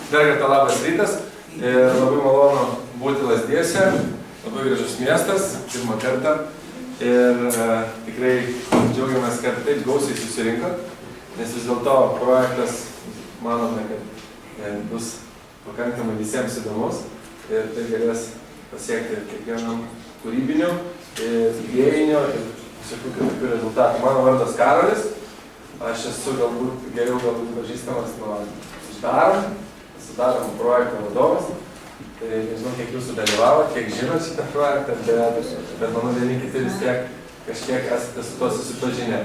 Dar kartą labas rytas ir labai malonu būti Lazdijuose, labai gražus miestas, pirmą kartą ir tikrai džiaugiamės, kad taip gausiai susirinko, nes vis dėlto projektas, manome, kad bus pakankamai visiems įdomus ir tai galės pasiekti kiekvienam kūrybiniu, idėjiniu ir visokių kitokių rezultatų. Mano vardas Karolis, aš esu galbūt geriau pažįstamas nuo Darom projekto vadovas. Tai nežinau, kiek jūsų dalyvavo, kiek žinot šitą projektą, bet manau, vieni kiti vis tiek kažkiek esate su to susipažinę.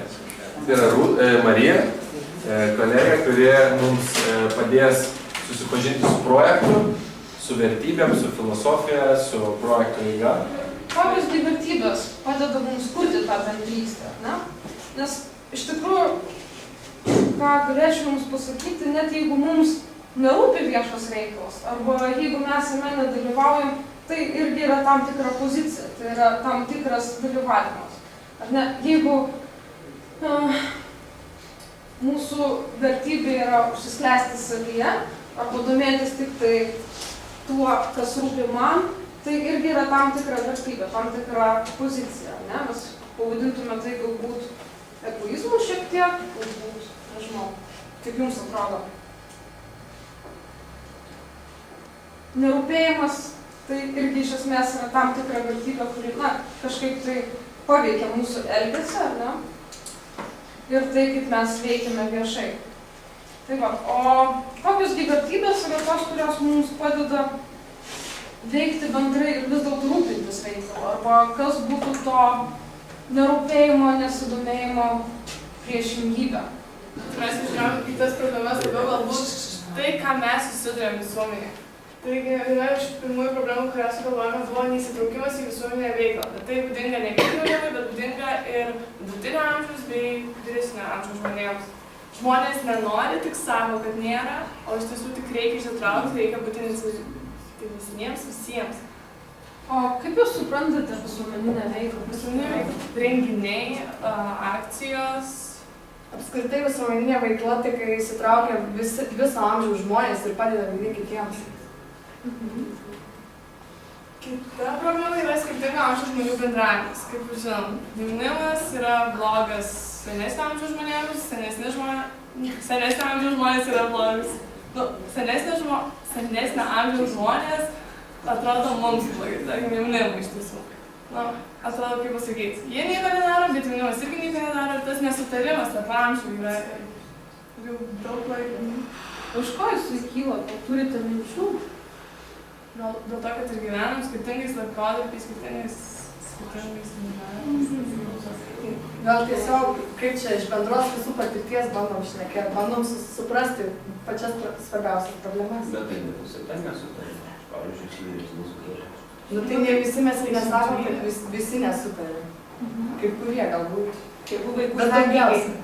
Tai yra Marija, kolegė, kuri mums padės susipažinti su projektu, su vertybėm, su filosofija, su projekto eiga. Kokios vertybės padeda mums kurti tą bendrystę, ne? Nes iš tikrųjų, ką galėčiau jums pasakyti, net jeigu mums nerūpi viešas reikalas, arba jeigu mes jame nedalyvaujam, tai irgi yra tam tikra pozicija, tai yra tam tikras dalyvavimas. Ar ne? Jeigu mūsų vertybė yra užsisklęsti savyje, arba domėtis tik tai tuo, kas rūpi man, tai irgi yra tam tikra vertybė, tam tikra pozicija. Ne? Mes pavadintume tai galbūt egoizmu šiek tiek, galbūt, nežinau, kaip jums atrodo. Nerūpėjimas tai irgi iš esmės yra tam tikra vertybė, kuri kažkaip tai paveikia mūsų elgesį, ar ne? Ir tai, kaip mes veikiame viešai. Tai va, o kokios vertybės yra tos, kurios mums padeda veikti bendrai ir vis dėlto rūpintis reikalu? Arba kas būtų to nerūpėjimo, nesidomėjimo priešingybė? Mes žiūrėjom į tas problemas labiau galbūt tai, ką mes susidurėm visuomenėje. Taigi, viena iš pirmųjų problemų, kurias sugalvojame, buvo neįsitraukimas į visuomenę veiklą. Bet tai būdinga ne tik jaunimui, bet būdinga ir vidutinio amžiaus bei vyresnio amžiaus žmonėms. Žmonės nenori, tik sako, kad nėra, o iš tiesų tik reikia įsitraukti, reikia būti iniciatyvesniems visiems. O kaip jūs suprantate visuomeninę veiklą? Visuomeninė veikla, renginiai, akcijos. Apskritai visuomeninė veikla, tai kai įsitraukia viso amžiaus žmonės ir padeda vieni kitiems. Kita problema yra skirtingo amžiaus žmonių bendravimas. Kaip žinom, jaunimas yra blogas senesnio amžiaus žmonėms, senesnio amžiaus žmonės yra blogas. Senesnio amžiaus žmonės atrodo mums blogai, tarkim, jaunimui iš tiesų. Atrodo, kaip pasakyti, jie nieko nedaro, bet jaunimas irgi nieko nedaro, ir tas nesutarimas tarp amžių yra jau daug laiko. Iš ko jūs kyla, kad turite minčių? Dėl to, kad ir gyvenam skirtingais laikotarpiais, skirtingais gyvenimais. Gal tiesiog, kaip čia iš bendros visų patirties bandom šnekėti, bandom suprasti pačias svarbiausias problemas. Bet tai nepusėta nesutarė. Pavyzdžiui, lyderis nesutarė. Nu tai ne visi mes ir nesakom, kad visi nesutarė. Kaip kurie galbūt. Kaip vaikų Bet daugiausiai.